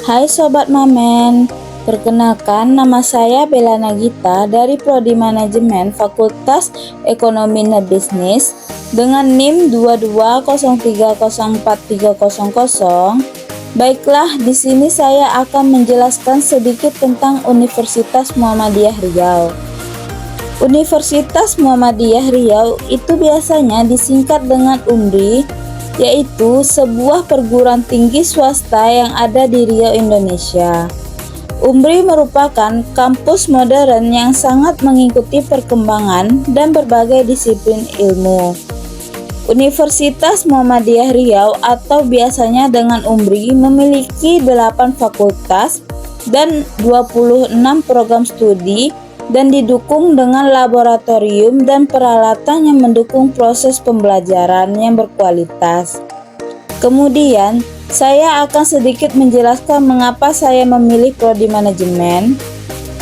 Hai Sobat Mamen, perkenalkan nama saya Bella Nagita dari Prodi Manajemen Fakultas Ekonomi dan Bisnis dengan NIM 2203043000. Baiklah, di sini saya akan menjelaskan sedikit tentang Universitas Muhammadiyah Riau. Universitas Muhammadiyah Riau itu biasanya disingkat dengan UMRI, yaitu sebuah perguruan tinggi swasta yang ada di Riau, Indonesia. UMRI merupakan kampus modern yang sangat mengikuti perkembangan dan berbagai disiplin ilmu. Universitas Muhammadiyah Riau atau biasanya dengan UMRI memiliki 8 fakultas dan 26 program studi dan didukung dengan laboratorium dan peralatan yang mendukung proses pembelajaran yang berkualitas. Kemudian, saya akan sedikit menjelaskan mengapa saya memilih prodi manajemen.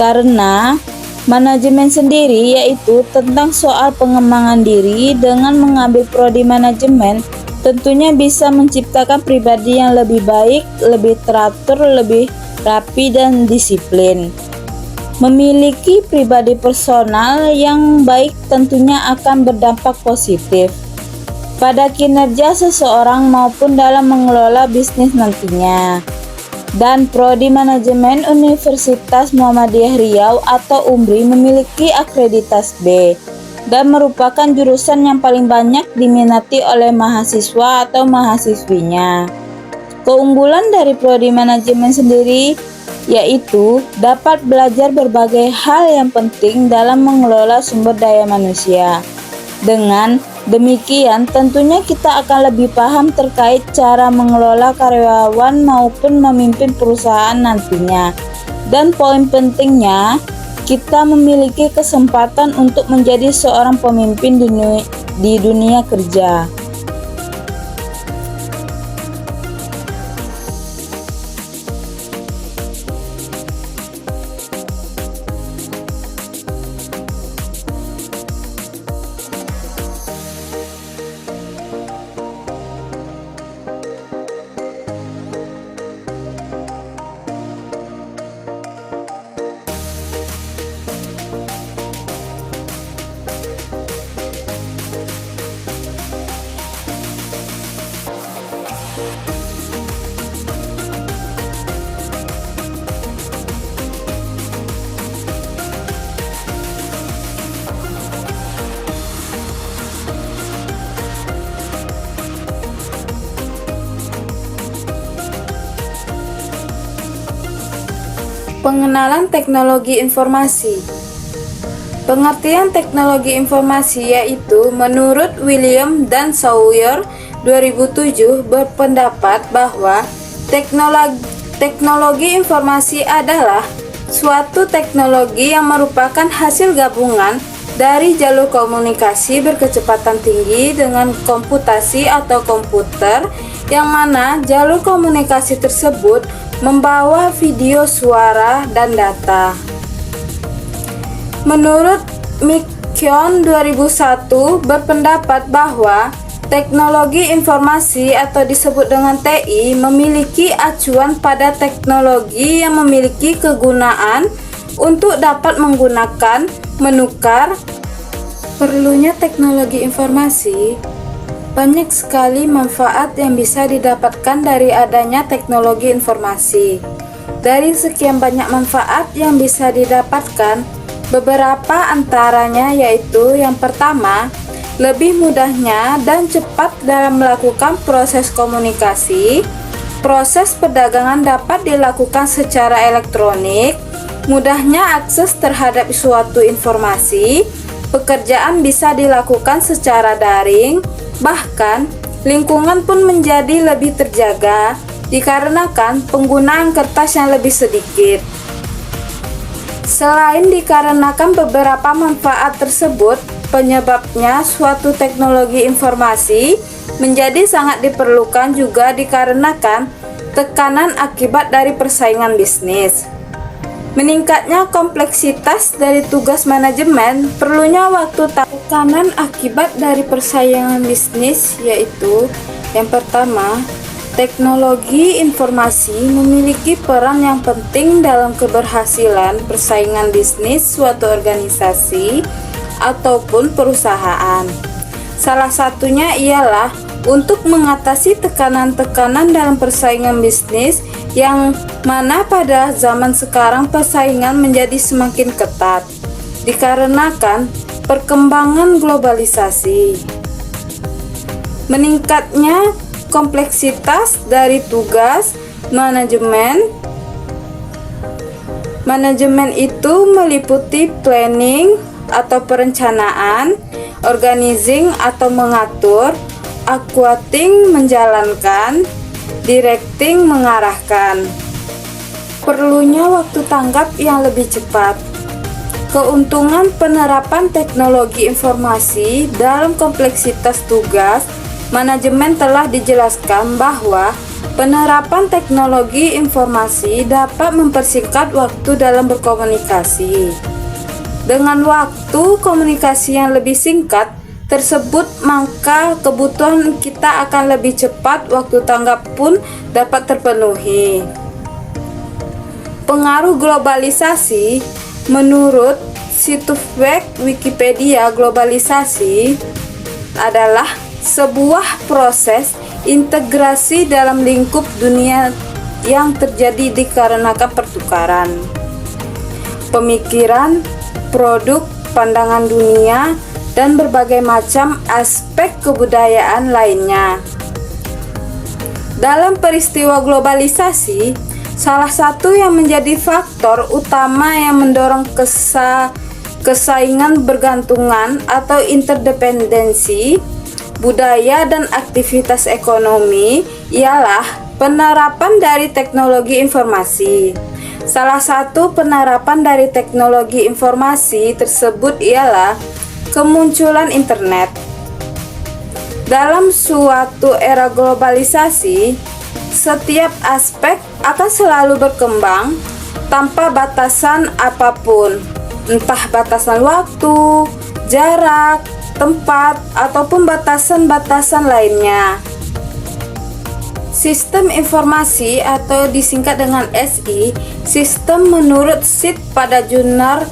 Karena manajemen sendiri yaitu tentang soal pengembangan diri. Dengan mengambil prodi manajemen, tentunya bisa menciptakan pribadi yang lebih baik, lebih teratur, lebih rapi dan disiplin. Memiliki pribadi personal yang baik tentunya akan berdampak positif pada kinerja seseorang maupun dalam mengelola bisnis nantinya. Dan prodi manajemen Universitas Muhammadiyah Riau atau UMRI memiliki akreditasi B dan merupakan jurusan yang paling banyak diminati oleh mahasiswa atau mahasiswinya. Keunggulan dari prodi manajemen sendiri yaitu dapat belajar berbagai hal yang penting dalam mengelola sumber daya manusia. Dengan demikian, tentunya kita akan lebih paham terkait cara mengelola karyawan maupun memimpin perusahaan nantinya. Dan poin pentingnya, kita memiliki kesempatan untuk menjadi seorang pemimpin di dunia kerja. Pengenalan teknologi informasi. Pengertian teknologi informasi yaitu menurut William dan Sawyer 2007 berpendapat bahwa teknologi informasi adalah suatu teknologi yang merupakan hasil gabungan dari jalur komunikasi berkecepatan tinggi dengan komputasi atau komputer, yang mana jalur komunikasi tersebut membawa video, suara, dan data. Menurut Mickion 2001 berpendapat bahwa teknologi informasi atau disebut dengan TI memiliki acuan pada teknologi yang memiliki kegunaan untuk dapat menggunakan, menukar. Perlunya teknologi informasi. Banyak sekali manfaat yang bisa didapatkan dari adanya teknologi informasi. Dari sekian banyak manfaat yang bisa didapatkan, beberapa antaranya yaitu yang pertama, lebih mudahnya dan cepat dalam melakukan proses komunikasi. Proses perdagangan dapat dilakukan secara elektronik, mudahnya akses terhadap suatu informasi, pekerjaan bisa dilakukan secara daring, bahkan lingkungan pun menjadi lebih terjaga dikarenakan penggunaan kertas yang lebih sedikit. Selain dikarenakan beberapa manfaat tersebut, penyebabnya suatu teknologi informasi menjadi sangat diperlukan juga dikarenakan tekanan akibat dari persaingan bisnis. Meningkatnya kompleksitas dari tugas manajemen, perlunya waktu tekanan akibat dari persaingan bisnis yaitu yang pertama, Teknologi informasi memiliki peran yang penting dalam keberhasilan persaingan bisnis suatu organisasi ataupun perusahaan. Salah satunya ialah untuk mengatasi tekanan-tekanan dalam persaingan bisnis yang mana pada zaman sekarang persaingan menjadi semakin ketat dikarenakan perkembangan globalisasi. Meningkatnya kompleksitas dari tugas manajemen. Manajemen itu meliputi planning atau perencanaan, organizing atau mengatur, aquating menjalankan, directing mengarahkan. Perlunya waktu tanggap yang lebih cepat. Keuntungan penerapan teknologi informasi dalam kompleksitas tugas manajemen telah dijelaskan bahwa penerapan teknologi informasi dapat mempersingkat waktu dalam berkomunikasi. Dengan waktu komunikasi yang lebih singkat tersebut, maka kebutuhan kita akan lebih cepat, waktu tanggap pun dapat terpenuhi. Pengaruh globalisasi. Menurut situs web Wikipedia, globalisasi adalah sebuah proses integrasi dalam lingkup dunia yang terjadi dikarenakan pertukaran pemikiran, produk, pandangan dunia, dan berbagai macam aspek kebudayaan lainnya. Dalam peristiwa globalisasi, salah satu yang menjadi faktor utama yang mendorong kesaingan bergantungan atau interdependensi budaya dan aktivitas ekonomi ialah penerapan dari teknologi informasi. Salah satu penerapan dari teknologi informasi tersebut ialah kemunculan internet. Dalam suatu era globalisasi, setiap aspek akan selalu berkembang tanpa batasan apapun, entah batasan waktu, jarak, tempat, ataupun batasan-batasan lainnya. Sistem informasi atau disingkat dengan SI, sistem menurut SID pada jurnal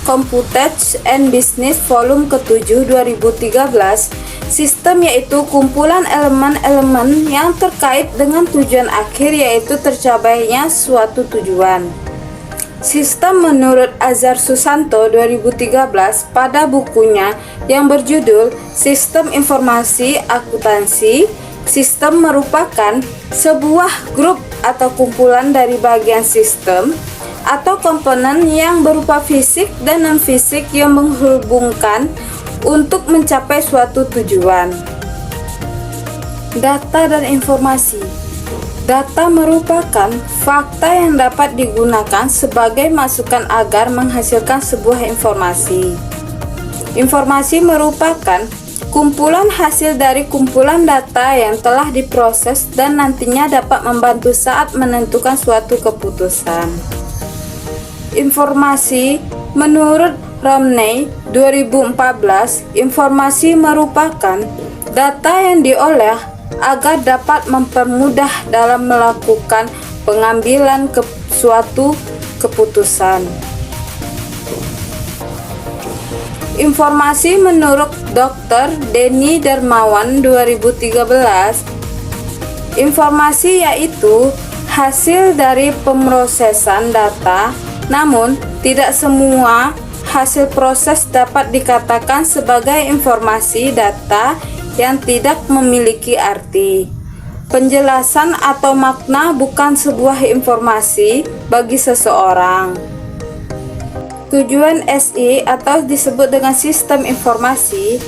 Computation and Business volume ke-7 2013, sistem yaitu kumpulan elemen-elemen yang terkait dengan tujuan akhir, yaitu tercapainya suatu tujuan. Sistem menurut Azhar Susanto 2013 pada bukunya yang berjudul Sistem Informasi Akuntansi. Sistem merupakan sebuah grup atau kumpulan dari bagian sistem atau komponen yang berupa fisik dan non-fisik yang menghubungkan untuk mencapai suatu tujuan. Data dan informasi. Data merupakan fakta yang dapat digunakan sebagai masukan agar menghasilkan sebuah informasi. Informasi merupakan kumpulan hasil dari kumpulan data yang telah diproses dan nantinya dapat membantu saat menentukan suatu keputusan. Informasi menurut Romney 2014, informasi merupakan data yang diolah agar dapat mempermudah dalam melakukan pengambilan suatu keputusan. Informasi menurut Dr. Denny Darmawan 2013, informasi yaitu hasil dari pemrosesan data, namun tidak semua hasil proses dapat dikatakan sebagai informasi. Data yang tidak memiliki arti, penjelasan atau makna bukan sebuah informasi bagi seseorang. Tujuan SI atau disebut dengan sistem informasi.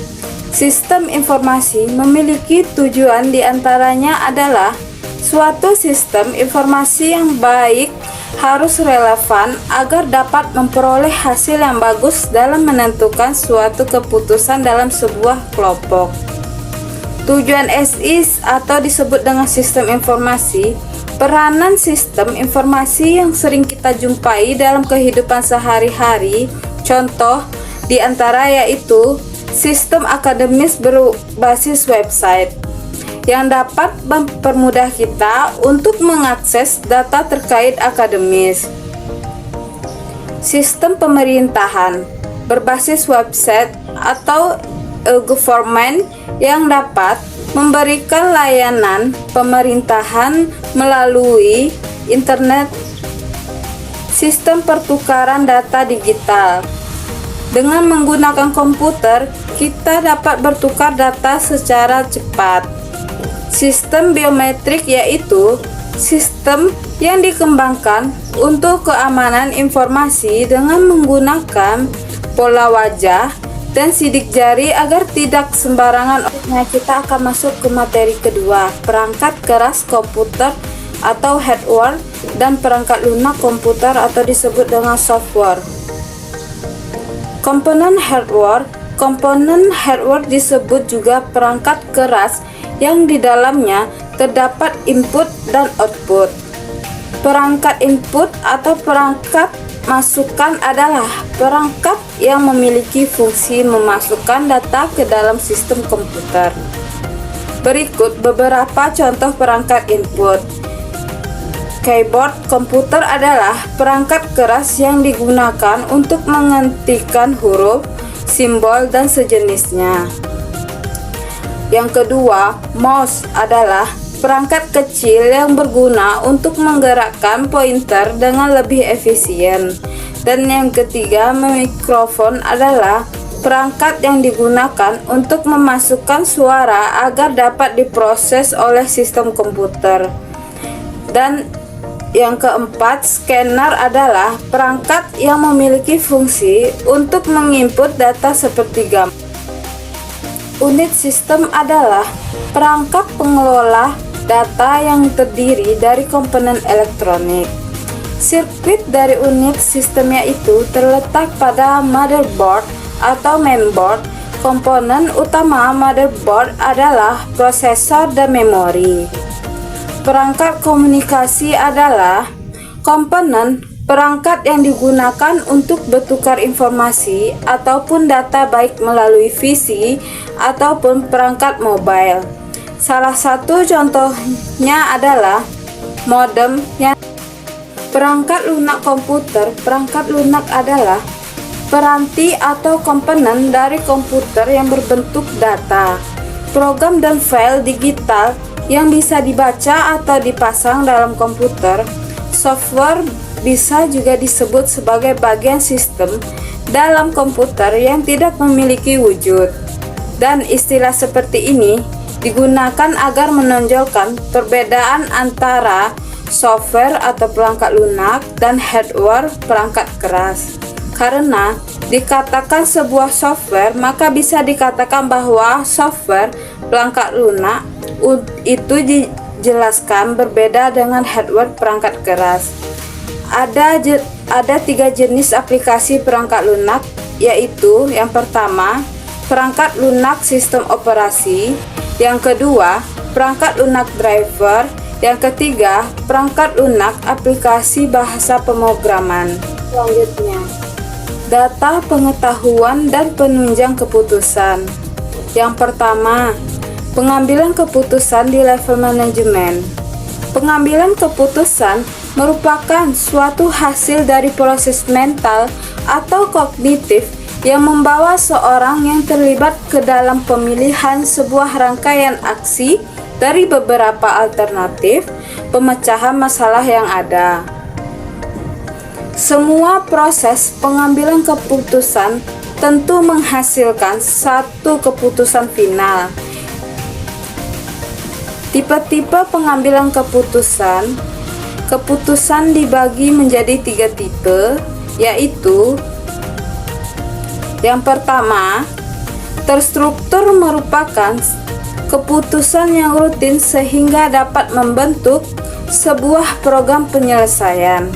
Sistem informasi memiliki tujuan diantaranya adalah suatu sistem informasi yang baik harus relevan agar dapat memperoleh hasil yang bagus dalam menentukan suatu keputusan dalam sebuah kelompok. Tujuan SI atau disebut dengan sistem informasi, peranan sistem informasi yang sering kita jumpai dalam kehidupan sehari-hari. Contoh diantara yaitu sistem akademis berbasis website. yang dapat mempermudah kita untuk mengakses data terkait akademis. Sistem pemerintahan berbasis website atau e-government yang dapat memberikan layanan pemerintahan melalui internet. Sistem pertukaran data digital. Dengan menggunakan komputer, kita dapat bertukar data secara cepat. Sistem biometrik yaitu sistem yang dikembangkan untuk keamanan informasi dengan menggunakan pola wajah dan sidik jari agar tidak sembarangan. Nah, kita akan masuk ke materi kedua, perangkat keras komputer atau hardware dan perangkat lunak komputer atau disebut dengan software. Komponen hardware disebut juga perangkat keras yang di dalamnya terdapat input dan output. Perangkat input atau perangkat masukan adalah perangkat yang memiliki fungsi memasukkan data ke dalam sistem komputer. Berikut beberapa contoh perangkat input. Keyboard komputer adalah perangkat keras yang digunakan untuk mengetikkan huruf, simbol, dan sejenisnya. Yang kedua, mouse adalah perangkat kecil yang berguna untuk menggerakkan pointer dengan lebih efisien. Dan yang ketiga, mikrofon adalah perangkat yang digunakan untuk memasukkan suara agar dapat diproses oleh sistem komputer. Dan yang keempat, scanner adalah perangkat yang memiliki fungsi untuk menginput data seperti gambar. Unit sistem adalah perangkat pengelola data yang terdiri dari komponen elektronik. Sirkuit dari unit sistem yaitu terletak pada motherboard atau mainboard. Komponen utama motherboard adalah prosesor dan memori. Perangkat komunikasi adalah komponen perangkat yang digunakan untuk bertukar informasi ataupun data baik melalui PC ataupun perangkat mobile. Salah satu contohnya adalah modem yang perangkat lunak komputer. Perangkat lunak adalah peranti atau komponen dari komputer yang berbentuk data, program dan file digital yang bisa dibaca atau dipasang dalam komputer. Software bisa juga disebut sebagai bagian sistem dalam komputer yang tidak memiliki wujud. Dan istilah seperti ini digunakan agar menonjolkan perbedaan antara software atau perangkat lunak dan hardware perangkat keras. Karena dikatakan sebuah software, maka bisa dikatakan bahwa software perangkat lunak itu dijelaskan berbeda dengan hardware perangkat keras. Ada 3 jenis aplikasi perangkat lunak, yaitu yang pertama, perangkat lunak sistem operasi, yang kedua, perangkat lunak driver, yang ketiga, perangkat lunak aplikasi bahasa pemrograman. Selanjutnya, data pengetahuan dan penunjang keputusan. Yang pertama, pengambilan keputusan di level manajemen. Pengambilan keputusan merupakan suatu hasil dari proses mental atau kognitif yang membawa seorang yang terlibat ke dalam pemilihan sebuah rangkaian aksi dari beberapa alternatif pemecahan masalah yang ada. Semua proses pengambilan keputusan tentu menghasilkan satu keputusan final. Tipe-tipe pengambilan keputusan dibagi menjadi 3 tipe, yaitu yang pertama, terstruktur merupakan keputusan yang rutin sehingga dapat membentuk sebuah program penyelesaian.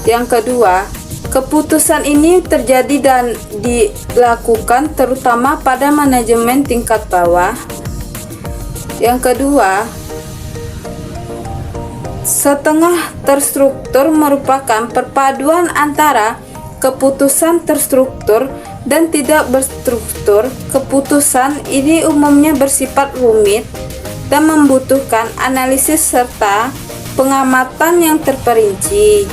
Yang kedua, keputusan ini terjadi dan dilakukan terutama pada manajemen tingkat bawah. Yang kedua, setengah terstruktur merupakan perpaduan antara keputusan terstruktur dan tidak berstruktur. Keputusan ini umumnya bersifat rumit dan membutuhkan analisis serta pengamatan yang terperinci.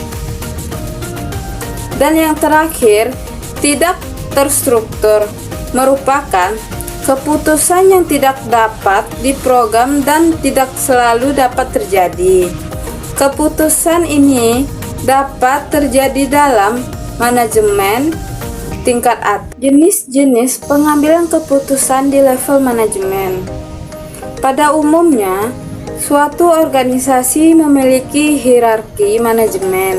Dan yang terakhir, tidak terstruktur merupakan keputusan yang tidak dapat diprogram dan tidak selalu dapat terjadi. Keputusan ini dapat terjadi dalam manajemen tingkat atas. Jenis-jenis pengambilan keputusan di level manajemen. Pada umumnya, suatu organisasi memiliki hierarki manajemen.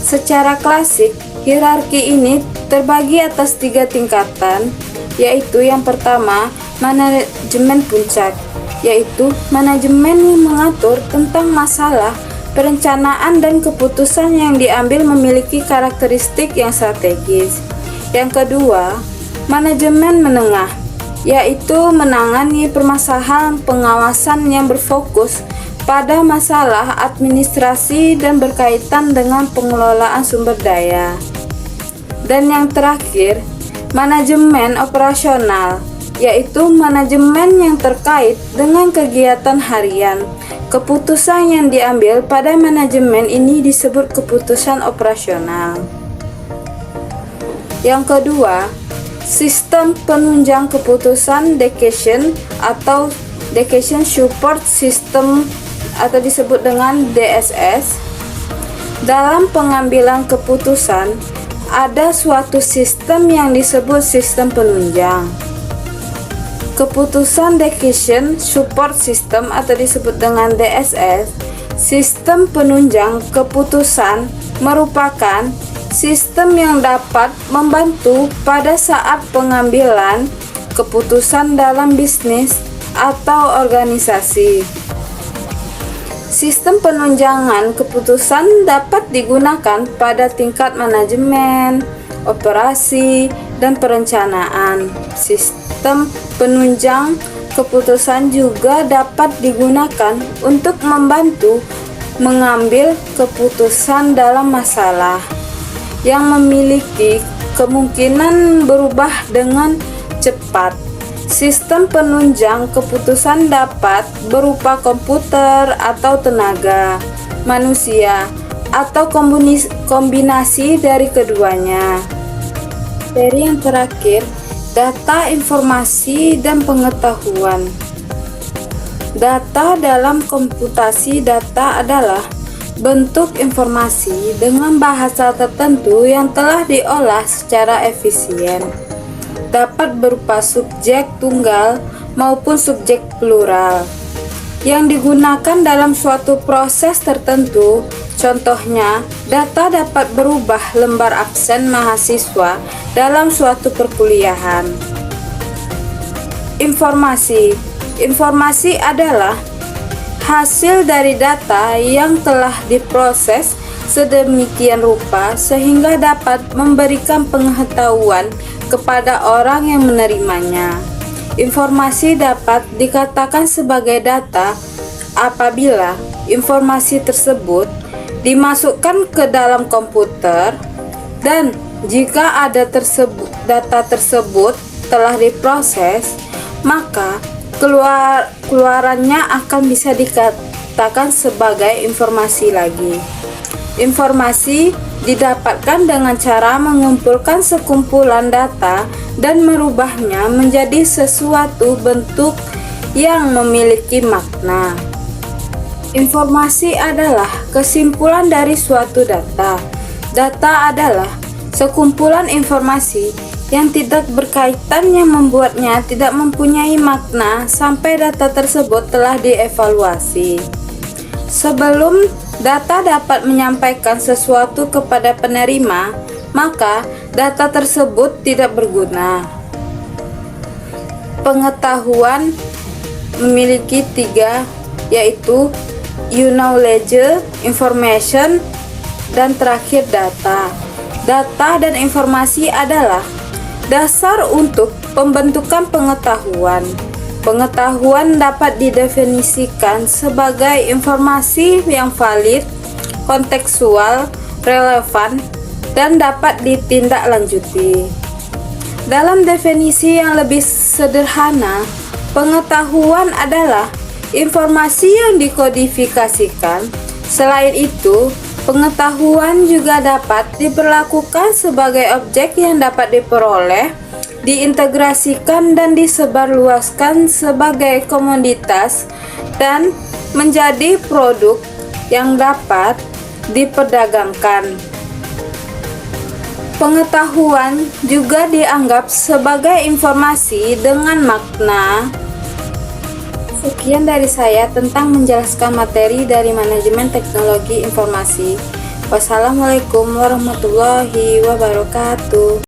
Secara klasik, hierarki ini terbagi atas 3 tingkatan, yaitu yang pertama, manajemen puncak, yaitu manajemen yang mengatur tentang masalah, perencanaan dan keputusan yang diambil memiliki karakteristik yang strategis. Yang kedua, manajemen menengah, yaitu menangani permasalahan pengawasan yang berfokus pada masalah administrasi dan berkaitan dengan pengelolaan sumber daya. Dan yang terakhir, manajemen operasional, yaitu manajemen yang terkait dengan kegiatan harian. Keputusan yang diambil pada manajemen ini disebut keputusan operasional. Yang kedua, sistem penunjang keputusan decision atau decision support system atau disebut dengan DSS. Dalam pengambilan keputusan, ada suatu sistem yang disebut sistem penunjang. Keputusan decision support system atau disebut dengan DSS, sistem penunjang keputusan merupakan sistem yang dapat membantu pada saat pengambilan keputusan dalam bisnis atau organisasi. Sistem penunjangan keputusan dapat digunakan pada tingkat manajemen, operasi, dan perencanaan. Sistem penunjang keputusan juga dapat digunakan untuk membantu mengambil keputusan dalam masalah yang memiliki kemungkinan berubah dengan cepat. Sistem penunjang keputusan dapat berupa komputer atau tenaga manusia atau kombinasi dari keduanya. Dari yang terakhir, data, informasi, dan pengetahuan. Data dalam komputasi data adalah bentuk informasi dengan bahasa tertentu yang telah diolah secara efisien. Dapat berupa subjek tunggal maupun subjek plural yang digunakan dalam suatu proses tertentu. Contohnya, data dapat berubah lembar absen mahasiswa dalam suatu perkuliahan. Informasi adalah hasil dari data yang telah diproses sedemikian rupa sehingga dapat memberikan pengetahuan kepada orang yang menerimanya. Informasi dapat dikatakan sebagai data apabila informasi tersebut dimasukkan ke dalam komputer dan jika ada data tersebut telah diproses, maka keluarannya akan bisa dikatakan sebagai informasi lagi. Informasi didapatkan dengan cara mengumpulkan sekumpulan data dan merubahnya menjadi sesuatu bentuk yang memiliki makna. Informasi adalah kesimpulan dari suatu data. Data adalah sekumpulan informasi yang tidak berkaitan yang membuatnya tidak mempunyai makna sampai data tersebut telah dievaluasi. Sebelum data dapat menyampaikan sesuatu kepada penerima, maka data tersebut tidak berguna. Pengetahuan memiliki 3, yaitu knowledge, information, dan terakhir data. Data dan informasi adalah dasar untuk pembentukan pengetahuan. Pengetahuan dapat didefinisikan sebagai informasi yang valid, kontekstual, relevan, dan dapat ditindaklanjuti. Dalam definisi yang lebih sederhana, pengetahuan adalah informasi yang dikodifikasikan. Selain itu, pengetahuan juga dapat diperlakukan sebagai objek yang dapat diperoleh, diintegrasikan dan disebarluaskan sebagai komoditas dan menjadi produk yang dapat diperdagangkan. Pengetahuan juga dianggap sebagai informasi dengan makna. Sekian dari saya tentang menjelaskan materi dari Manajemen Teknologi Informasi. Wassalamualaikum warahmatullahi wabarakatuh.